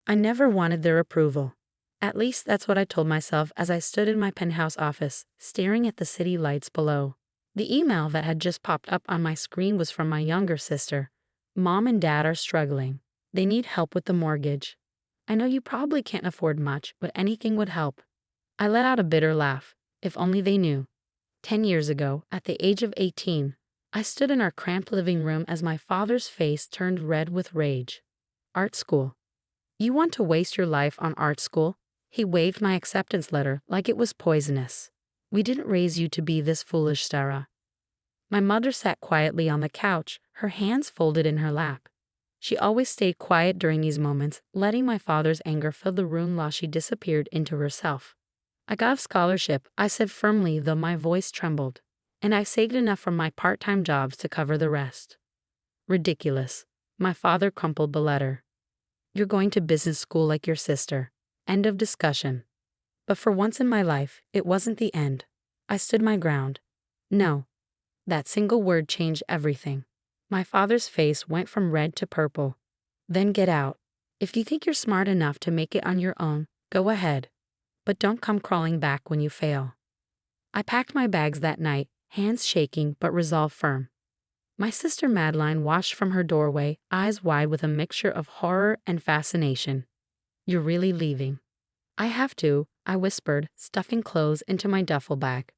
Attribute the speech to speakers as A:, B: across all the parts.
A: I never wanted their approval. At least that's what I told myself as I stood in my penthouse office, staring at the city lights below. The email that had just popped up on my screen was from my younger sister. Mom and Dad are struggling. They need help with the mortgage. I know you probably can't afford much, but anything would help. I let out a bitter laugh. If only they knew. 10 years ago, at the age of 18, I stood in our cramped living room as my father's face turned red with rage. Art school. You want to waste your life on art school? He waved my acceptance letter like it was poisonous. We didn't raise you to be this foolish, Sarah. My mother sat quietly on the couch, her hands folded in her lap. She always stayed quiet during these moments, letting my father's anger fill the room while she disappeared into herself. I got a scholarship, I said firmly, though my voice trembled. And I saved enough from my part-time jobs to cover the rest. Ridiculous. My father crumpled the letter. You're going to business school like your sister. End of discussion. But for once in my life, it wasn't the end. I stood my ground. No. That single word changed everything. My father's face went from red to purple. Then get out. If you think you're smart enough to make it on your own, go ahead. But don't come crawling back when you fail. I packed my bags that night, hands shaking but resolve firm. My sister Madeline watched from her doorway, eyes wide with a mixture of horror and fascination. You're really leaving? I have to, I whispered, stuffing clothes into my duffel bag.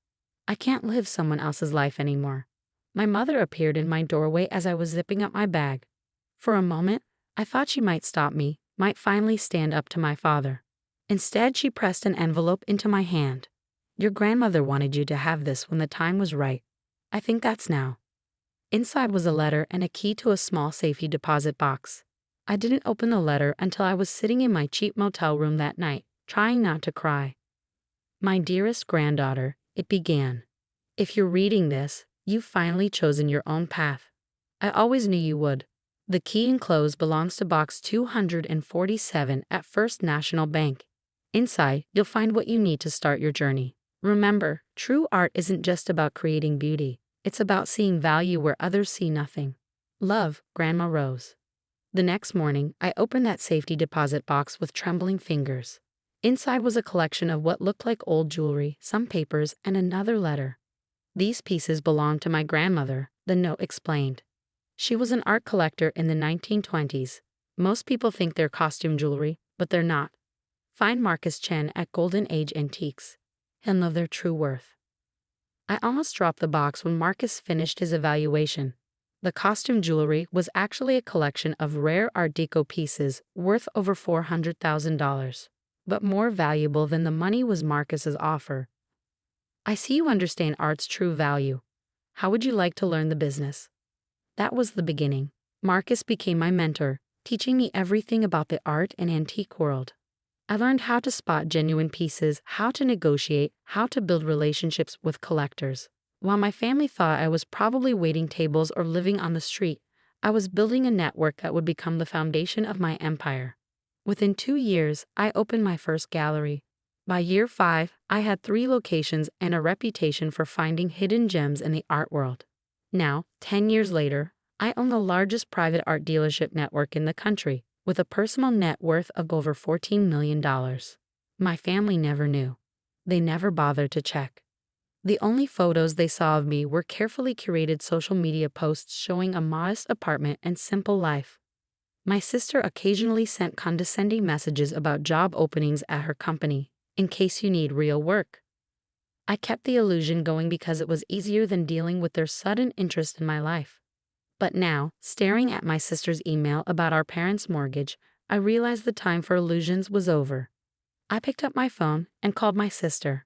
A: I can't live someone else's life anymore. My mother appeared in my doorway as I was zipping up my bag. For a moment, I thought she might stop me, might finally stand up to my father. Instead, she pressed an envelope into my hand. Your grandmother wanted you to have this when the time was right. I think that's now. Inside was a letter and a key to a small safety deposit box. I didn't open the letter until I was sitting in my cheap motel room that night, trying not to cry. My dearest granddaughter, it began. If you're reading this, you've finally chosen your own path. I always knew you would. The key enclosed belongs to box 247 at First National Bank. Inside, you'll find what you need to start your journey. Remember, true art isn't just about creating beauty. It's about seeing value where others see nothing. Love, Grandma Rose. The next morning, I opened that safety deposit box with trembling fingers. Inside was a collection of what looked like old jewelry, some papers, and another letter. These pieces belonged to my grandmother, the note explained. She was an art collector in the 1920s. Most people think they're costume jewelry, but they're not. Find Marcus Chen at Golden Age Antiques. He'll know their true worth. I almost dropped the box when Marcus finished his evaluation. The costume jewelry was actually a collection of rare Art Deco pieces worth over $400,000. But more valuable than the money was Marcus's offer. I see you understand art's true value. How would you like to learn the business? That was the beginning. Marcus became my mentor, teaching me everything about the art and antique world. I learned how to spot genuine pieces, how to negotiate, how to build relationships with collectors. While my family thought I was probably waiting tables or living on the street, I was building a network that would become the foundation of my empire. Within 2 years, I opened my first gallery. By year 5, I had 3 locations and a reputation for finding hidden gems in the art world. Now, 10 years later, I own the largest private art dealership network in the country, with a personal net worth of over $14 million. My family never knew. They never bothered to check. The only photos they saw of me were carefully curated social media posts showing a modest apartment and simple life. My sister occasionally sent condescending messages about job openings at her company, in case you need real work. I kept the illusion going because it was easier than dealing with their sudden interest in my life. But now, staring at my sister's email about our parents' mortgage, I realized the time for illusions was over. I picked up my phone and called my sister.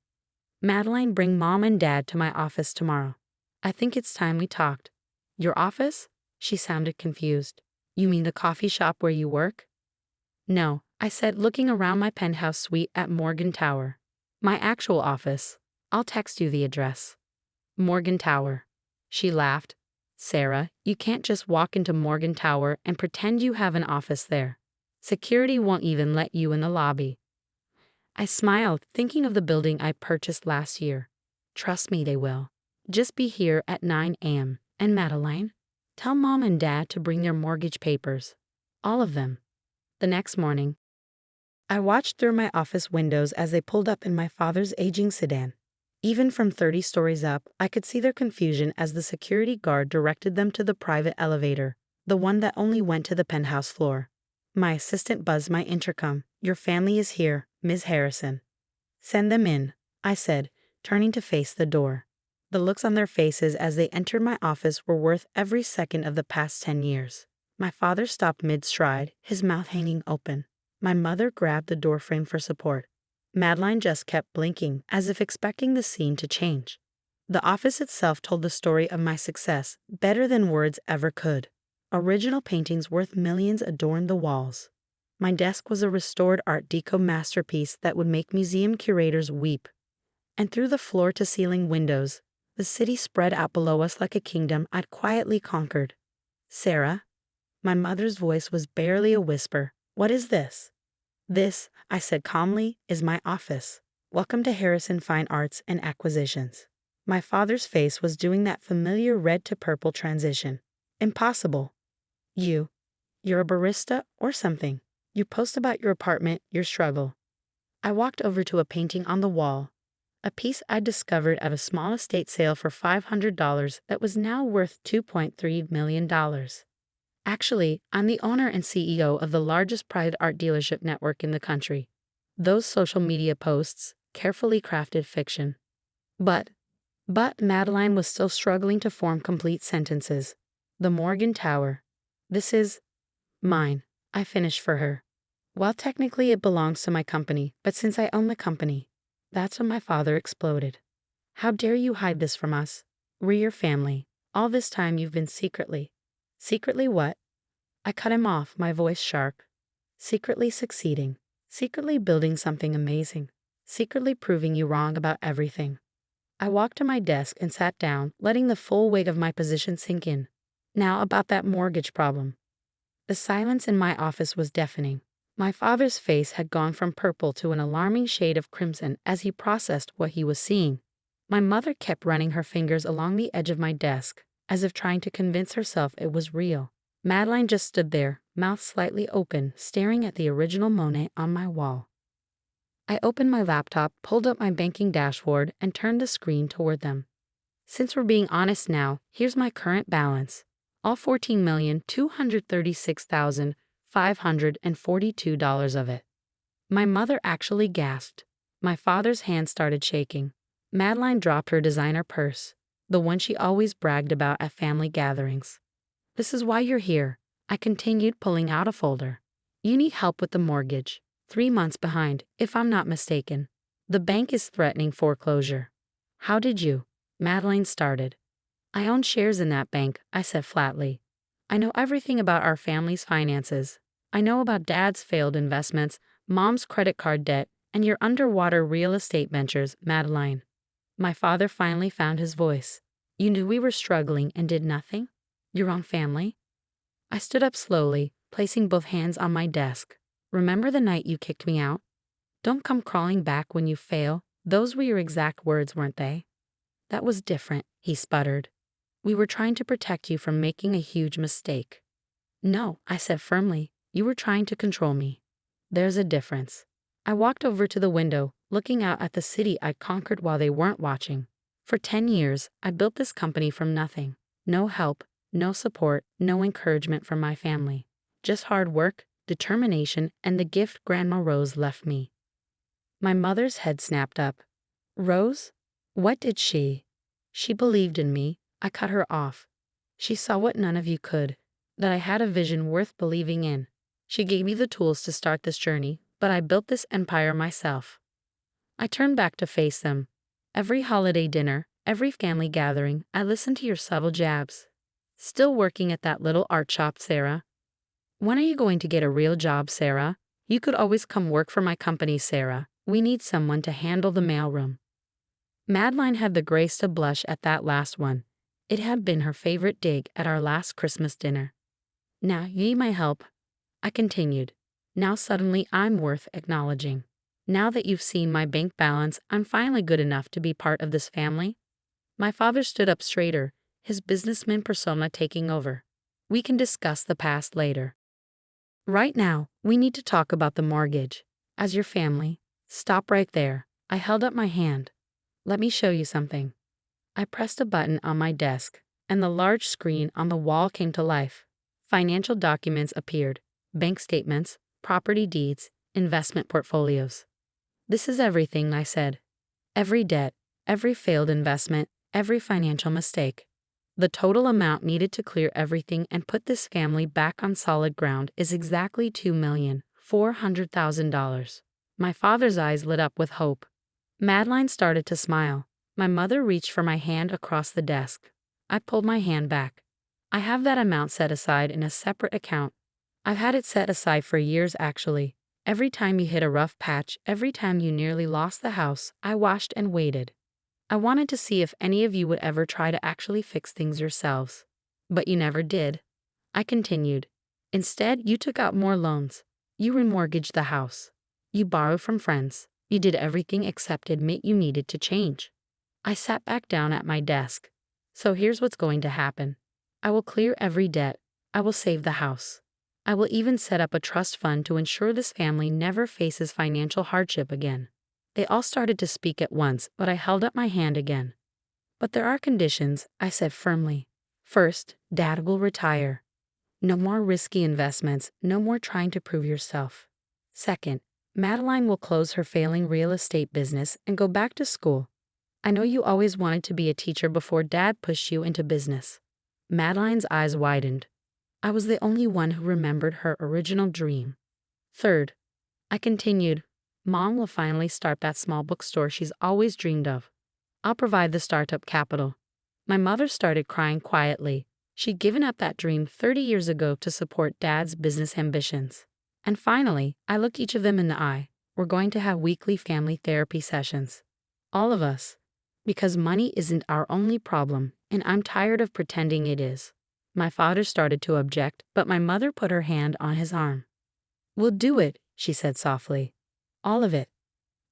A: Madeline, bring Mom and Dad to my office tomorrow. I think it's time we talked. Your office? She sounded confused. You mean the coffee shop where you work? No, I said, looking around my penthouse suite at Morgan Tower. My actual office. I'll text you the address. Morgan Tower. She laughed. Sarah, you can't just walk into Morgan Tower and pretend you have an office there. Security won't even let you in the lobby. I smiled, thinking of the building I purchased last year. Trust me, they will. Just be here at 9 a.m. And Madeline, tell Mom and Dad to bring their mortgage papers. All of them. The next morning, I watched through my office windows as they pulled up in my father's aging sedan. Even from 30 stories up, I could see their confusion as the security guard directed them to the private elevator, the one that only went to the penthouse floor. My assistant buzzed my intercom. "Your family is here, Ms. Harrison." "Send them in," I said, turning to face the door. The looks on their faces as they entered my office were worth every second of the past 10 years. My father stopped mid-stride, his mouth hanging open. My mother grabbed the doorframe for support. Madeline just kept blinking, as if expecting the scene to change. The office itself told the story of my success better than words ever could. Original paintings worth millions adorned the walls. My desk was a restored Art Deco masterpiece that would make museum curators weep. And through the floor-to-ceiling windows, the city spread out below us like a kingdom I'd quietly conquered. "Sarah?" My mother's voice was barely a whisper. "What is this?" "This," I said calmly, "is my office. Welcome to Harrison Fine Arts and Acquisitions." My father's face was doing that familiar red to purple transition. "Impossible. You're a barista or something. You post about your apartment, your struggle." I walked over to a painting on the wall, a piece I'd discovered at a small estate sale for $500 that was now worth $2.3 million. "Actually, I'm the owner and CEO of the largest private art dealership network in the country." Those social media posts, carefully crafted fiction. But Madeline was still struggling to form complete sentences. "The Morgan Tower. This is mine," I finished for her. "Well, technically it belongs to my company, but since I own the company." That's when my father exploded. "How dare you hide this from us? We're your family. All this time you've been secretly." "Secretly what?" I cut him off, my voice sharp. "Secretly succeeding. Secretly building something amazing. Secretly proving you wrong about everything." I walked to my desk and sat down, letting the full weight of my position sink in. "Now about that mortgage problem." The silence in my office was deafening. My father's face had gone from purple to an alarming shade of crimson as he processed what he was seeing. My mother kept running her fingers along the edge of my desk, as if trying to convince herself it was real. Madeline just stood there, mouth slightly open, staring at the original Monet on my wall. I opened my laptop, pulled up my banking dashboard, and turned the screen toward them. "Since we're being honest now, here's my current balance. All $14,236,542 of it." My mother actually gasped. My father's hand started shaking. Madeline dropped her designer purse, the one she always bragged about at family gatherings. "This is why you're here," I continued, pulling out a folder. "You need help with the mortgage. 3 months behind, if I'm not mistaken. The bank is threatening foreclosure." "How did you?" Madeline started. "I own shares in that bank," I said flatly. "I know everything about our family's finances. I know about Dad's failed investments, Mom's credit card debt, and your underwater real estate ventures, Madeline." My father finally found his voice. "You knew we were struggling and did nothing? Your own family?" I stood up slowly, placing both hands on my desk. "Remember the night you kicked me out? 'Don't come crawling back when you fail.' Those were your exact words, weren't they?" "That was different," he sputtered. "We were trying to protect you from making a huge mistake." "No," I said firmly. "You were trying to control me." "There's a difference." I walked over to the window, looking out at the city I'd conquered while they weren't watching. For 10 years, I built this company from nothing. No help, no support, no encouragement from my family. Just hard work, determination, and the gift Grandma Rose left me. My mother's head snapped up. "Rose? What did she?" "She believed in me." I cut her off. "She saw what none of you could, that I had a vision worth believing in. She gave me the tools to start this journey, but I built this empire myself." I turned back to face them. Every holiday dinner, every family gathering, I listened to your subtle jabs. "Still working at that little art shop, Sarah? When are you going to get a real job, Sarah? You could always come work for my company, Sarah. We need someone to handle the mailroom." Madeline had the grace to blush at that last one. It had been her favorite dig at our last Christmas dinner. "Now you need my help," I continued. "Now suddenly I'm worth acknowledging. Now that you've seen my bank balance, I'm finally good enough to be part of this family." My father stood up straighter, his businessman persona taking over. "We can discuss the past later. Right now, we need to talk about the mortgage." As your family, stop right there. I held up my hand. Let me show you something. I pressed a button on my desk, and the large screen on the wall came to life. Financial documents appeared: bank statements, property deeds, investment portfolios. This is everything, I said. Every debt, every failed investment, every financial mistake. The total amount needed to clear everything and put this family back on solid ground is exactly $2,400,000. My father's eyes lit up with hope. Madeline started to smile. My mother reached for my hand across the desk. I pulled my hand back. I have that amount set aside in a separate account. I've had it set aside for years, actually. Every time you hit a rough patch, every time you nearly lost the house, I watched and waited. I wanted to see if any of you would ever try to actually fix things yourselves. But you never did. I continued. Instead, you took out more loans. You remortgaged the house. You borrowed from friends. You did everything except admit you needed to change. I sat back down at my desk. So here's what's going to happen. I will clear every debt. I will save the house. I will even set up a trust fund to ensure this family never faces financial hardship again. They all started to speak at once, but I held up my hand again. But there are conditions, I said firmly. First, Dad will retire. No more risky investments, no more trying to prove yourself. Second, Madeline will close her failing real estate business and go back to school. I know you always wanted to be a teacher before Dad pushed you into business. Madeline's eyes widened. I was the only one who remembered her original dream. Third, I continued, Mom will finally start that small bookstore she's always dreamed of. I'll provide the startup capital. My mother started crying quietly. She'd given up that dream 30 years ago to support Dad's business ambitions. And finally, I looked each of them in the eye. We're going to have weekly family therapy sessions. All of us. Because money isn't our only problem, and I'm tired of pretending it is. My father started to object, but my mother put her hand on his arm. We'll do it, she said softly. All of it.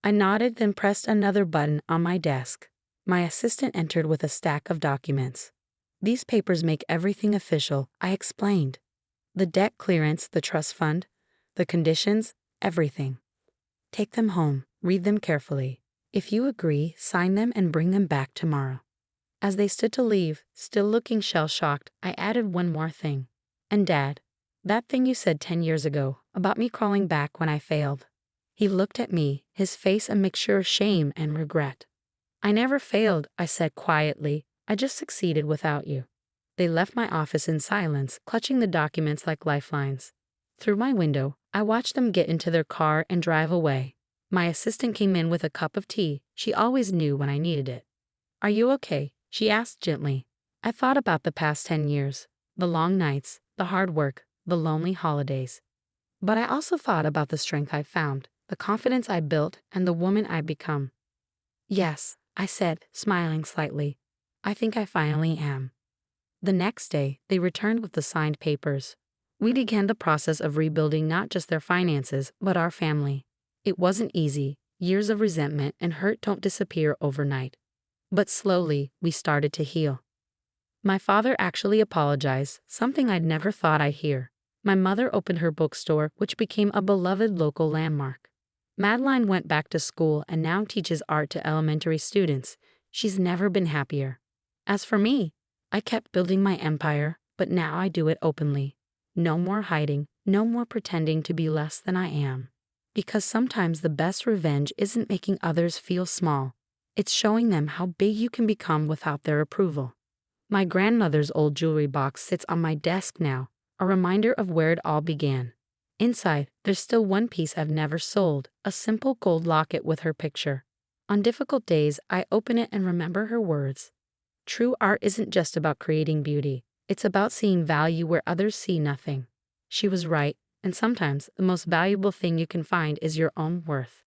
A: I nodded, then pressed another button on my desk. My assistant entered with a stack of documents. These papers make everything official, I explained. The debt clearance, the trust fund, the conditions, everything. Take them home, read them carefully. If you agree, sign them and bring them back tomorrow. As they stood to leave, still looking shell-shocked, I added one more thing. And Dad, that thing you said 10 years ago, about me crawling back when I failed. He looked at me, his face a mixture of shame and regret. I never failed, I said quietly. I just succeeded without you. They left my office in silence, clutching the documents like lifelines. Through my window, I watched them get into their car and drive away. My assistant came in with a cup of tea. She always knew when I needed it. Are you okay? She asked gently. I thought about the past 10 years, the long nights, the hard work, the lonely holidays. But I also thought about the strength I found, the confidence I built, and the woman I've become. Yes, I said, smiling slightly. I think I finally am. The next day, they returned with the signed papers. We began the process of rebuilding not just their finances, but our family. It wasn't easy. Years of resentment and hurt don't disappear overnight. But slowly, we started to heal. My father actually apologized, something I'd never thought I'd hear. My mother opened her bookstore, which became a beloved local landmark. Madeline went back to school and now teaches art to elementary students. She's never been happier. As for me, I kept building my empire, but now I do it openly. No more hiding, no more pretending to be less than I am. Because sometimes the best revenge isn't making others feel small. It's showing them how big you can become without their approval. My grandmother's old jewelry box sits on my desk now, a reminder of where it all began. Inside, there's still one piece I've never sold, a simple gold locket with her picture. On difficult days, I open it and remember her words. True art isn't just about creating beauty. It's about seeing value where others see nothing. She was right, and sometimes the most valuable thing you can find is your own worth.